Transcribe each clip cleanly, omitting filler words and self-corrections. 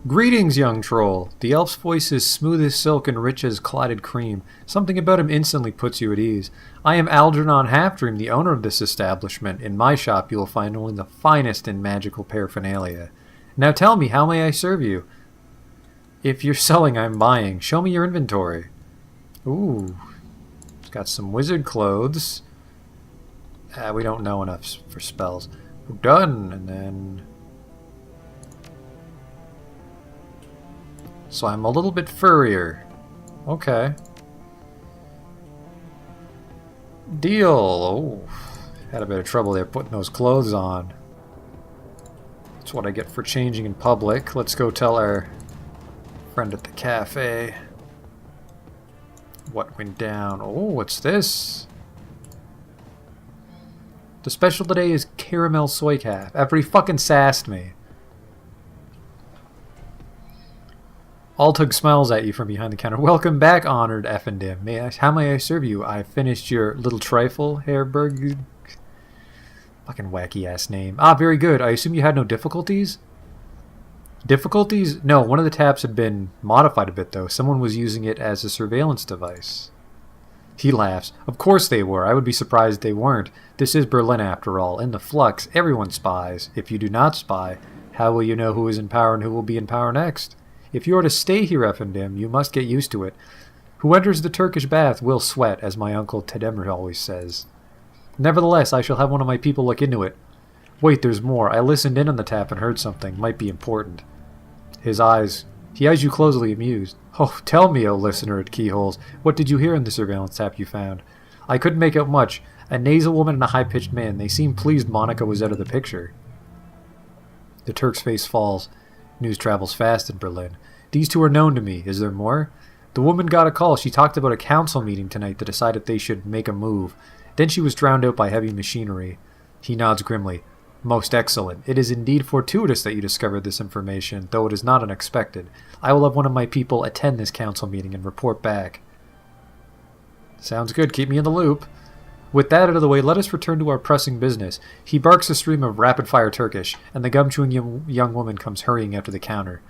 Greetings, young troll. The elf's voice is smooth as silk and rich as clotted cream. Something about him instantly puts you at ease. I am Algernon Halfdream, the owner of this establishment. In my shop you will find only the finest in magical paraphernalia. Now tell me, how may I serve you? If you're selling, I'm buying. Show me your inventory. Ooh. It's got some wizard clothes. We don't know enough for spells. Done, and then... So I'm a little bit furrier. Okay. Deal. Oh, had a bit of trouble there putting those clothes on. That's what I get for changing in public. Let's go tell our friend at the cafe what went down. Oh, what's this? The special today is caramel soy calf. After he fucking sassed me. Altug smiles at you from behind the counter. Welcome back, honored Effendim. How may I serve you? I finished your little trifle, Herberg. Fucking wacky-ass name. Ah, very good. I assume you had no difficulties? Difficulties? No, one of the taps had been modified a bit, though. Someone was using it as a surveillance device. He laughs. Of course they were. I would be surprised they weren't. This is Berlin, after all. In the flux, everyone spies. If you do not spy, how will you know who is in power and who will be in power next? If you are to stay here, Effendim, you must get used to it. Who enters the Turkish bath will sweat, as my uncle Tedemir always says. Nevertheless, I shall have one of my people look into it. Wait, there's more. I listened in on the tap and heard something. Might be important. He eyes you closely amused. Oh, tell me, O listener at keyholes, what did you hear in the surveillance tap you found? I couldn't make out much. A nasal woman and a high-pitched man. They seemed pleased Monica was out of the picture. The Turk's face falls. News travels fast in Berlin. These two are known to me. Is there more? The woman got a call. She talked about a council meeting tonight to decide if they should make a move. Then she was drowned out by heavy machinery. He nods grimly. Most excellent. It is indeed fortuitous that you discovered this information, though it is not unexpected. I will have one of my people attend this council meeting and report back. Sounds good. Keep me in the loop. With that out of the way, let us return to our pressing business. He barks a stream of rapid-fire Turkish, and the gum-chewing young woman comes hurrying after the counter.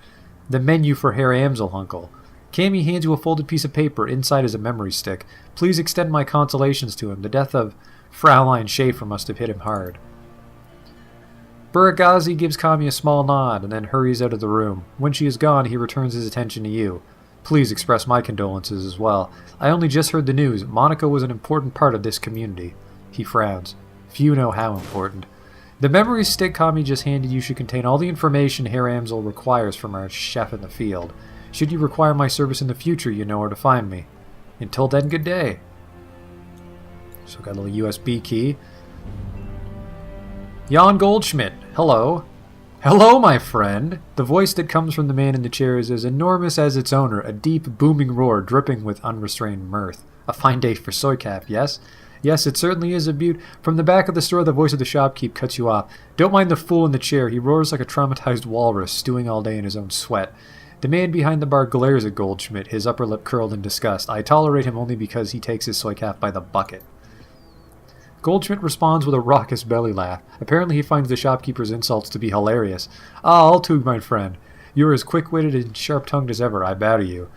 The menu for Herr Amselhunkel. Cammy hands you a folded piece of paper. Inside is a memory stick. Please extend my consolations to him. The death of Fraulein Schaefer must have hit him hard. Buragazi gives Kami a small nod, and then hurries out of the room. When she is gone, he returns his attention to you. Please express my condolences as well. I only just heard the news. Monica was an important part of this community. He frowns. Few know how important. The memory stick Kami just handed you should contain all the information Herr Amsel requires from our chef in the field. Should you require my service in the future, you know where to find me. Until then, good day. So got a little USB key. Jan Goldschmidt, hello. Hello, my friend! The voice that comes from the man in the chair is as enormous as its owner, a deep, booming roar dripping with unrestrained mirth. A fine day for soy-calf, yes? Yes, it certainly is a beaut. From the back of the store, the voice of the shopkeep cuts you off. Don't mind the fool in the chair. He roars like a traumatized walrus, stewing all day in his own sweat. The man behind the bar glares at Goldschmidt, his upper lip curled in disgust. I tolerate him only because he takes his soy-calf by the bucket. Goldschmidt responds with a raucous belly laugh. Apparently he finds the shopkeeper's insults to be hilarious. Ah, Altug, my friend. You are as quick-witted and sharp-tongued as ever. I bow to you.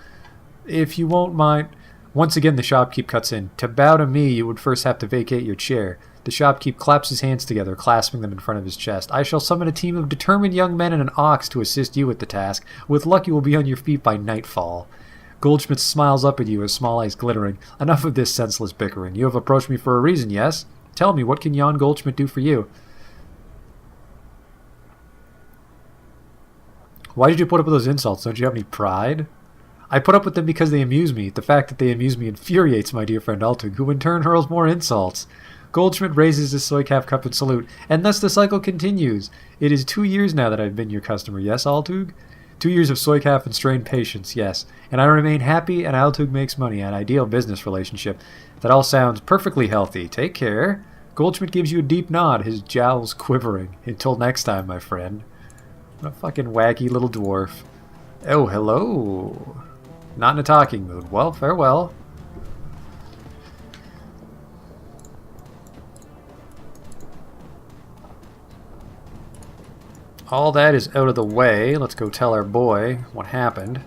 If you won't mind... Once again the shopkeep cuts in. To bow to me, you would first have to vacate your chair. The shopkeep claps his hands together, clasping them in front of his chest. I shall summon a team of determined young men and an ox to assist you with the task. With luck you will be on your feet by nightfall. Goldschmidt smiles up at you, his small eyes glittering. Enough of this senseless bickering. You have approached me for a reason, yes? Tell me, what can Jan Goldschmidt do for you? Why did you put up with those insults? Don't you have any pride? I put up with them because they amuse me. The fact that they amuse me infuriates my dear friend Altug, who in turn hurls more insults. Goldschmidt raises his soy-calf cup in salute, and thus the cycle continues. It is 2 years now that I've been your customer, yes, Altug? 2 years of soy-calf and strained patience, yes. And I remain happy, and Altug makes money, an ideal business relationship. That all sounds perfectly healthy. Take care. Goldschmidt gives you a deep nod, his jowls quivering. Until next time, my friend. What a fucking wacky little dwarf. Oh, hello. Not in a talking mood. Well, farewell. All that is out of the way. Let's go tell our boy what happened.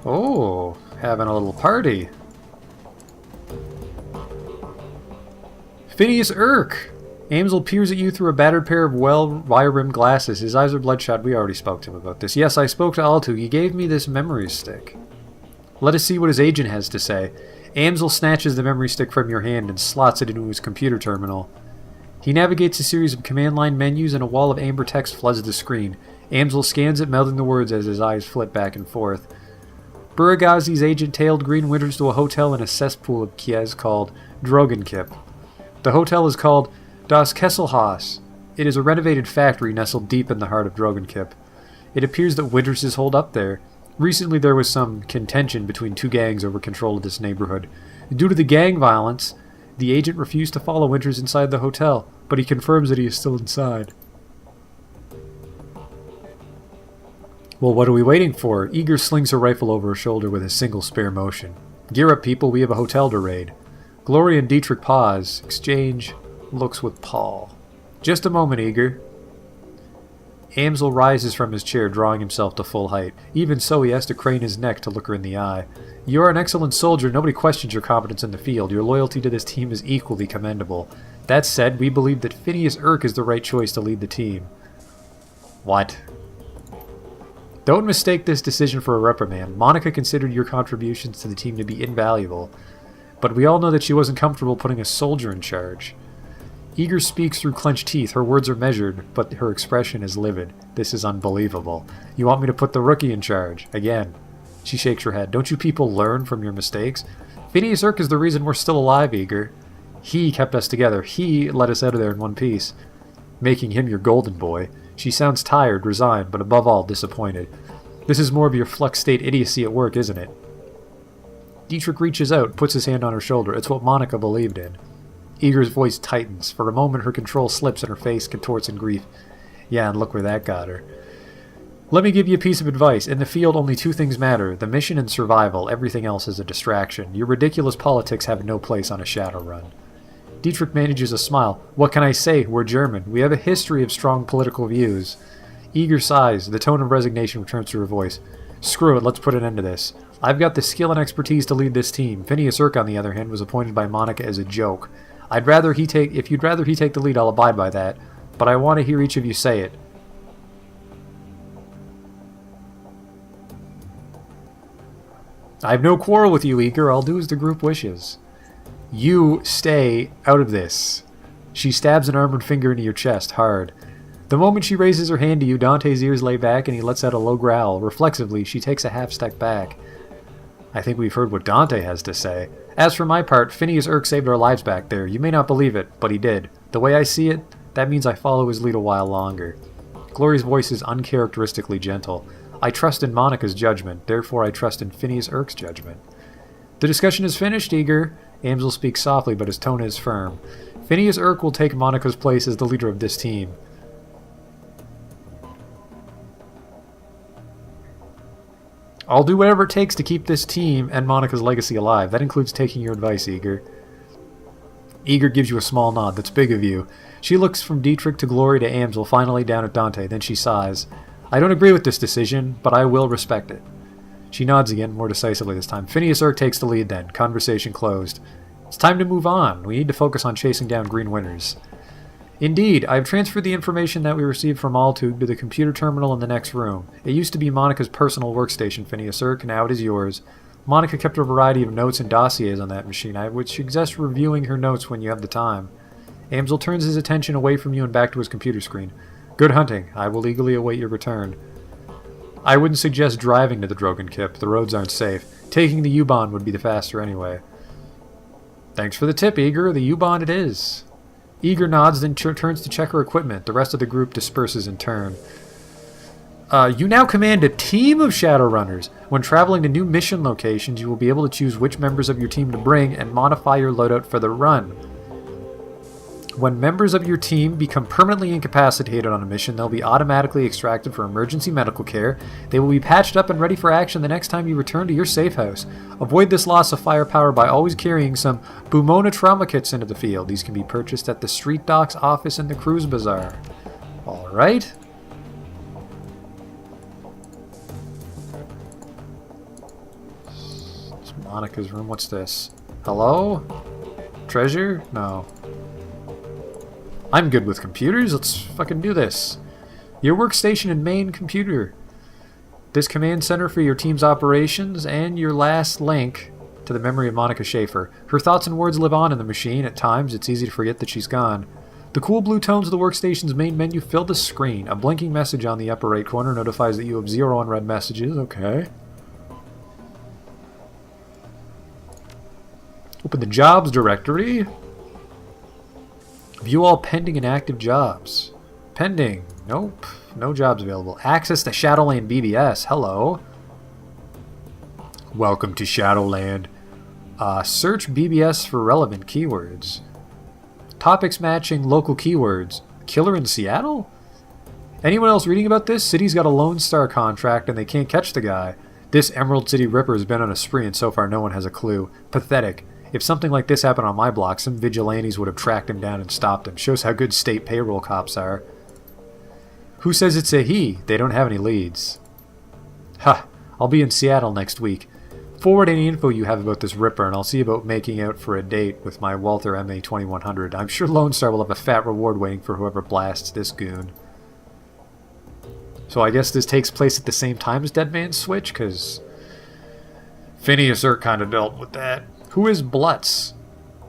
Oh, having a little party. Phineas Irk! Amsel peers at you through a battered pair of wire-rimmed glasses. His eyes are bloodshot. We already spoke to him about this. Yes, I spoke to Altu. He gave me this memory stick. Let us see what his agent has to say. Amsel snatches the memory stick from your hand and slots it into his computer terminal. He navigates a series of command line menus and a wall of amber text floods the screen. Amsel scans it, melding the words as his eyes flit back and forth. Buragazi's agent tailed Green Winters to a hotel in a cesspool of Kies called Dragonfall. The hotel is called Das Kesselhaus. It is a renovated factory nestled deep in the heart of Dragonfall. It appears that Winters is holed up there. Recently there was some contention between two gangs over control of this neighborhood. Due to the gang violence, the agent refused to follow Winters inside the hotel, but he confirms that he is still inside. Well, what are we waiting for? Eager slings her rifle over her shoulder with a single spare motion. Gear up, people. We have a hotel to raid. Gloria and Dietrich pause. Exchange looks with Paul. Just a moment, Eager. Amsel rises from his chair, drawing himself to full height. Even so, he has to crane his neck to look her in the eye. You are an excellent soldier. Nobody questions your competence in the field. Your loyalty to this team is equally commendable. That said, we believe that Phineas Irk is the right choice to lead the team. What? Don't mistake this decision for a reprimand. Monica considered your contributions to the team to be invaluable, but we all know that she wasn't comfortable putting a soldier in charge. Eager speaks through clenched teeth. Her words are measured, but her expression is livid. This is unbelievable. You want me to put the rookie in charge? Again. She shakes her head. Don't you people learn from your mistakes? Phineas Irk is the reason we're still alive, Eager. He kept us together. He let us out of there in one piece, making him your golden boy. She sounds tired, resigned, but above all, disappointed. This is more of your flux state idiocy at work, isn't it? Dietrich reaches out, puts his hand on her shoulder. It's what Monica believed in. Eager's voice tightens. For a moment, her control slips and her face contorts in grief. Yeah, and look where that got her. Let me give you a piece of advice. In the field, only two things matter. The mission and survival. Everything else is a distraction. Your ridiculous politics have no place on a Shadowrun. Dietrich manages a smile. What can I say? We're German. We have a history of strong political views. Eager sighs. The tone of resignation returns to her voice. Screw it, let's put an end to this. I've got the skill and expertise to lead this team. Phineas Irk, on the other hand, was appointed by Monica as a joke. If you'd rather he take the lead, I'll abide by that. But I want to hear each of you say it. I have no quarrel with you, Eager. I'll do as the group wishes. You stay out of this. She stabs an armored finger into your chest, hard. The moment she raises her hand to you, Dante's ears lay back and he lets out a low growl. Reflexively, she takes a half step back. I think we've heard what Dante has to say. As for my part, Phineas Irk saved our lives back there. You may not believe it, but he did. The way I see it, that means I follow his lead a while longer. Gloria's voice is uncharacteristically gentle. I trust in Monica's judgment, therefore I trust in Phineas Irk's judgment. The discussion is finished, Eager. Amsel speaks softly, but his tone is firm. Phineas Irk will take Monica's place as the leader of this team. I'll do whatever it takes to keep this team and Monica's legacy alive. That includes taking your advice, Eager. Eager gives you a small nod. That's big of you. She looks from Dietrich to Gloria to Amsel, finally down at Dante. Then she sighs. I don't agree with this decision, but I will respect it. She nods again, more decisively this time. Phineas Irk takes the lead then. Conversation closed. It's time to move on. We need to focus on chasing down Green Winters. Indeed, I have transferred the information that we received from Altug to the computer terminal in the next room. It used to be Monica's personal workstation, Phineas Irk, now it is yours. Monica kept a variety of notes and dossiers on that machine. I would suggest reviewing her notes when you have the time. Amsel turns his attention away from you and back to his computer screen. Good hunting. I will eagerly await your return. I wouldn't suggest driving to the Dragonfall. The roads aren't safe. Taking the U-Bahn would be the faster anyway. Thanks for the tip, Eager. The U-Bahn it is. Eager nods, then turns to check her equipment. The rest of the group disperses in turn. You now command a team of Shadowrunners. When traveling to new mission locations, you will be able to choose which members of your team to bring and modify your loadout for the run. When members of your team become permanently incapacitated on a mission, they'll be automatically extracted for emergency medical care. They will be patched up and ready for action the next time you return to your safe house. Avoid this loss of firepower by always carrying some Bumona trauma kits into the field. These can be purchased at the Street Docks office in the Cruise Bazaar. Alright. It's Monica's room. What's this? Hello? Treasure? No. I'm good with computers. Let's fucking do this. Your workstation and main computer. This command center for your team's operations and your last link to the memory of Monica Schaefer. Her thoughts and words live on in the machine. At times, it's easy to forget that she's gone. The cool blue tones of the workstation's main menu fill the screen. A blinking message on the upper right corner notifies that you have 0 unread messages. Okay. Open the jobs directory. View all pending and active jobs. Pending. Nope. No jobs available. Access to Shadowland BBS. Hello. Welcome to Shadowland. Search BBS for relevant keywords. Topics matching local keywords. Killer in Seattle? Anyone else reading about this? City's got a Lone Star contract and they can't catch the guy. This Emerald City Ripper has been on a spree and so far no one has a clue. Pathetic. If something like this happened on my block, some vigilantes would have tracked him down and stopped him. Shows how good state payroll cops are. Who says it's a he? They don't have any leads. Ha! I'll be in Seattle next week. Forward any info you have about this Ripper, and I'll see about making out for a date with my Walther MA-2100. I'm sure Lone Star will have a fat reward waiting for whoever blasts this goon. So I guess this takes place at the same time as Dead Man's Switch, because Phineas Earp kind of dealt with that. Who is Blutz?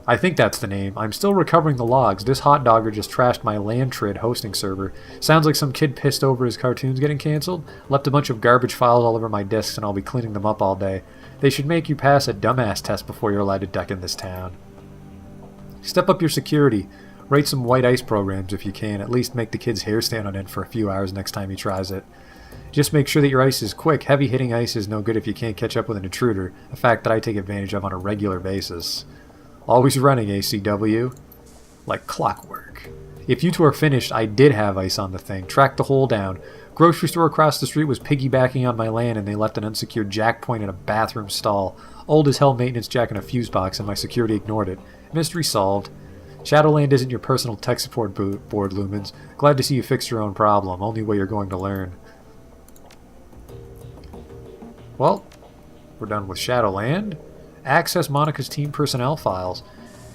I think that's the name. I'm still recovering the logs. This hot dogger just trashed my Lantrid hosting server. Sounds like some kid pissed over his cartoons getting cancelled. Left a bunch of garbage files all over my disks and I'll be cleaning them up all day. They should make you pass a dumbass test before you're allowed to duck in this town. Step up your security. Write some white ice programs if you can. At least make the kid's hair stand on end for a few hours next time he tries it. Just make sure that your ice is quick. Heavy hitting ice is no good if you can't catch up with an intruder, a fact that I take advantage of on a regular basis. Always running, ACW. Like clockwork. If you two are finished, I did have ice on the thing. Track the hole down. Grocery store across the street was piggybacking on my land and they left an unsecured jack point in a bathroom stall. Old as hell maintenance jack in a fuse box and my security ignored it. Mystery solved. Shadowland isn't your personal tech support board, Lumens. Glad to see you fix your own problem. Only way you're going to learn. Well, we're done with Shadowland. Access Monica's team personnel files.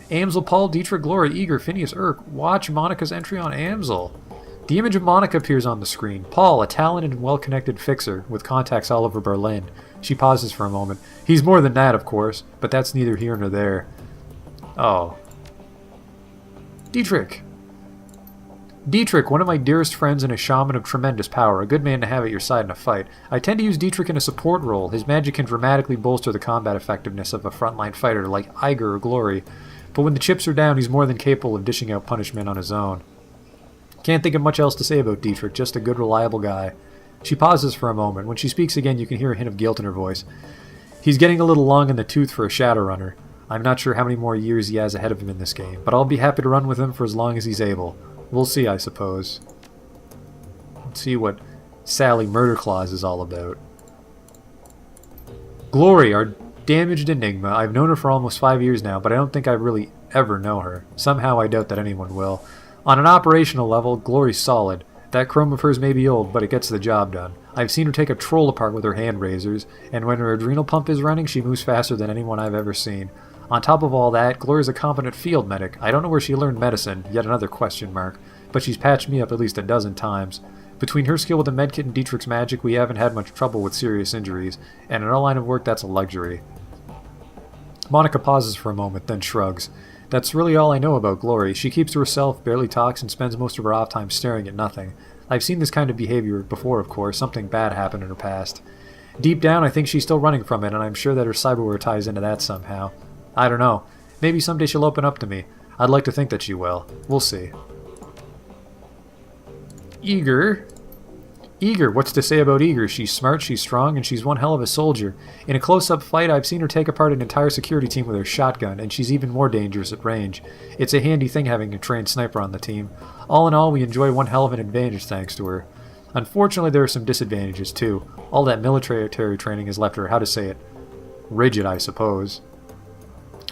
Amsel, Paul, Dietrich, Glory, Eager, Phineas, Urk. Watch Monica's entry on Amsel. The image of Monica appears on the screen. Paul, a talented and well-connected fixer, with contacts all over Berlin. She pauses for a moment. He's more than that, of course, but that's neither here nor there. Oh. Dietrich. Dietrich, one of my dearest friends and a shaman of tremendous power, a good man to have at your side in a fight. I tend to use Dietrich in a support role. His magic can dramatically bolster the combat effectiveness of a frontline fighter like Iger or Glory, but when the chips are down, he's more than capable of dishing out punishment on his own. Can't think of much else to say about Dietrich, just a good, reliable guy. She pauses for a moment. When she speaks again, you can hear a hint of guilt in her voice. He's getting a little long in the tooth for a Shadowrunner. I'm not sure how many more years he has ahead of him in this game, but I'll be happy to run with him for as long as he's able. We'll see, I suppose. Let's see what Sally Murderclaws is all about. Glory, our damaged enigma. I've known her for almost 5 years now, but I don't think I really ever know her. Somehow I doubt that anyone will. On an operational level, Glory's solid. That chrome of hers may be old, but it gets the job done. I've seen her take a troll apart with her hand razors, and when her adrenal pump is running, she moves faster than anyone I've ever seen. On top of all that, Glory's a competent field medic. I don't know where she learned medicine, yet another question mark, but she's patched me up at least a dozen times. Between her skill with the medkit and Dietrich's magic, we haven't had much trouble with serious injuries, and in our line of work, that's a luxury. Monica pauses for a moment, then shrugs. That's really all I know about Glory. She keeps to herself, barely talks, and spends most of her off time staring at nothing. I've seen this kind of behavior before, of course. Something bad happened in her past. Deep down, I think she's still running from it, and I'm sure that her cyberware ties into that somehow. I don't know. Maybe someday she'll open up to me. I'd like to think that she will. We'll see. Eager. Eager, what's to say about Eager? She's smart, she's strong, and she's one hell of a soldier. In a close-up fight, I've seen her take apart an entire security team with her shotgun, and she's even more dangerous at range. It's a handy thing having a trained sniper on the team. All in all, we enjoy one hell of an advantage thanks to her. Unfortunately, there are some disadvantages, too. All that military training has left her, how to say it, rigid, I suppose.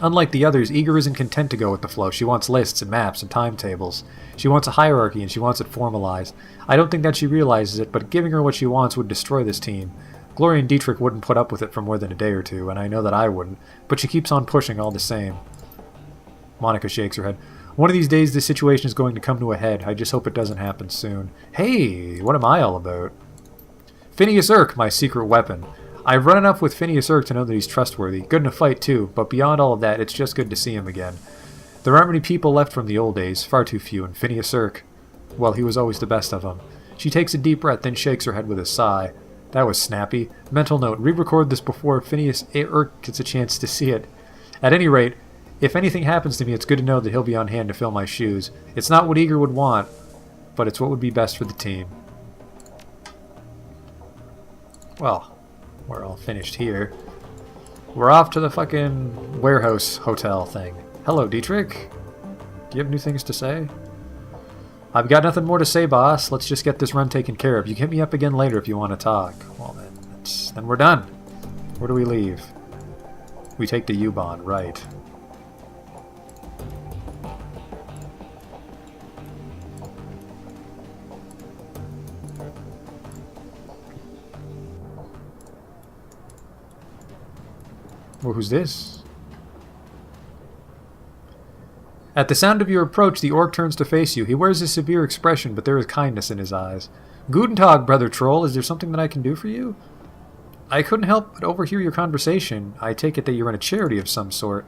Unlike the others, Eager isn't content to go with the flow. She wants lists and maps and timetables. She wants a hierarchy and she wants it formalized. I don't think that she realizes it, but giving her what she wants would destroy this team. Gloria and Dietrich wouldn't put up with it for more than a day or two, and I know that I wouldn't, but she keeps on pushing all the same. Monica shakes her head. One of these days this situation is going to come to a head. I just hope it doesn't happen soon. Hey, what am I all about? Phineas Irk, my secret weapon. I've run enough with Phineas Irk to know that he's trustworthy. Good in a fight, too, but beyond all of that, it's just good to see him again. There aren't many people left from the old days, far too few, and Phineas Irk, well, he was always the best of them. She takes a deep breath, then shakes her head with a sigh. That was snappy. Mental note, re-record this before Phineas Irk gets a chance to see it. At any rate, if anything happens to me, it's good to know that he'll be on hand to fill my shoes. It's not what Eager would want, but it's what would be best for the team. Well, we're all finished here. We're off to the fucking warehouse hotel thing. Hello, Dietrich. Do you have new things to say? I've got nothing more to say, boss. Let's just get this run taken care of. You can hit me up again later if you want to talk. Well, then we're done. Where do we leave? We take the U-Bahn, right. Well, who's this? At the sound of your approach, the orc turns to face you. He wears a severe expression, but there is kindness in his eyes. Guten Tag, brother troll. Is there something that I can do for you? I couldn't help but overhear your conversation. I take it that you're in a charity of some sort.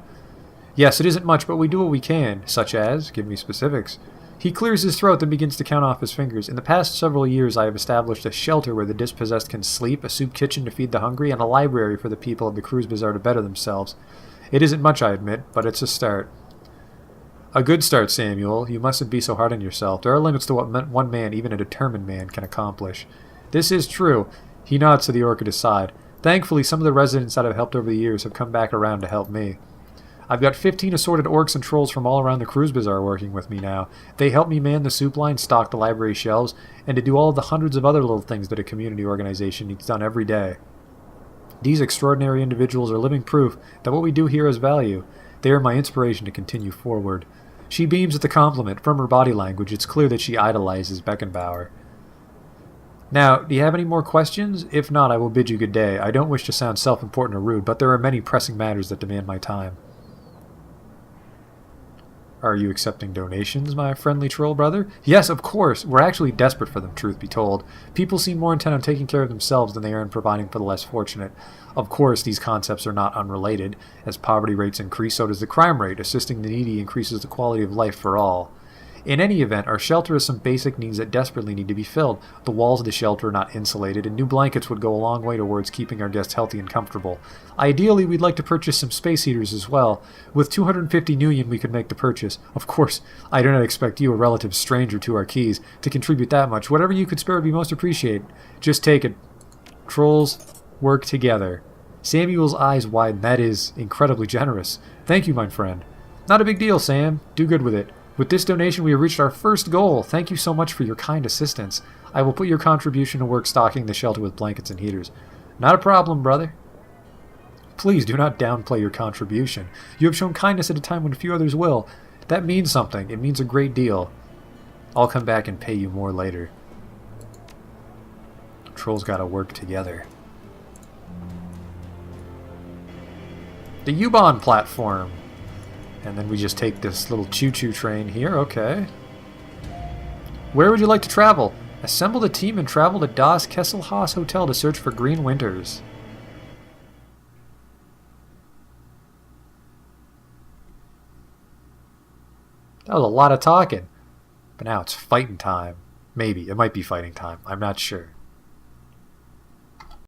Yes, it isn't much, but we do what we can. Such as? Give me specifics. He clears his throat, then begins to count off his fingers. In the past several years, I have established a shelter where the dispossessed can sleep, a soup kitchen to feed the hungry, and a library for the people of the Cruise Bazaar to better themselves. It isn't much, I admit, but it's a start. A good start, Samuel. You mustn't be so hard on yourself. There are limits to what one man, even a determined man, can accomplish. This is true. He nods to the orc at his side. Thankfully, some of the residents that I've helped over the years have come back around to help me. I've got 15 assorted orcs and trolls from all around the Cruise Bazaar working with me now. They help me man the soup line, stock the library shelves, and to do all of the hundreds of other little things that a community organization needs done every day. These extraordinary individuals are living proof that what we do here has value. They are my inspiration to continue forward. She beams at the compliment. From her body language, it's clear that she idolizes Beckenbauer. Now, do you have any more questions? If not, I will bid you good day. I don't wish to sound self-important or rude, but there are many pressing matters that demand my time. Are you accepting donations, my friendly troll brother? Yes, of course. We're actually desperate for them, truth be told. People seem more intent on taking care of themselves than they are in providing for the less fortunate. Of course, these concepts are not unrelated. As poverty rates increase, so does the crime rate. Assisting the needy increases the quality of life for all. In any event, our shelter has some basic needs that desperately need to be filled. The walls of the shelter are not insulated, and new blankets would go a long way towards keeping our guests healthy and comfortable. Ideally, we'd like to purchase some space heaters as well. With 250 Nuyen, we could make the purchase. Of course, I do not expect you, a relative stranger to our keys, to contribute that much. Whatever you could spare would be most appreciated. Just take it. Trolls work together. Samuel's eyes widen. That is incredibly generous. Thank you, my friend. Not a big deal, Sam. Do good with it. With this donation, we have reached our first goal. Thank you so much for your kind assistance. I will put your contribution to work stocking the shelter with blankets and heaters. Not a problem, brother. Please do not downplay your contribution. You have shown kindness at a time when few others will. That means something. It means a great deal. I'll come back and pay you more later. Trolls gotta work together. The U-Bahn platform. And then we just take this little choo-choo train here. Okay. Where would you like to travel? Assemble the team and travel to Das Kesselhaus Hotel to search for Green Winters. That was a lot of talking. But now it's fighting time. Maybe. It might be fighting time. I'm not sure.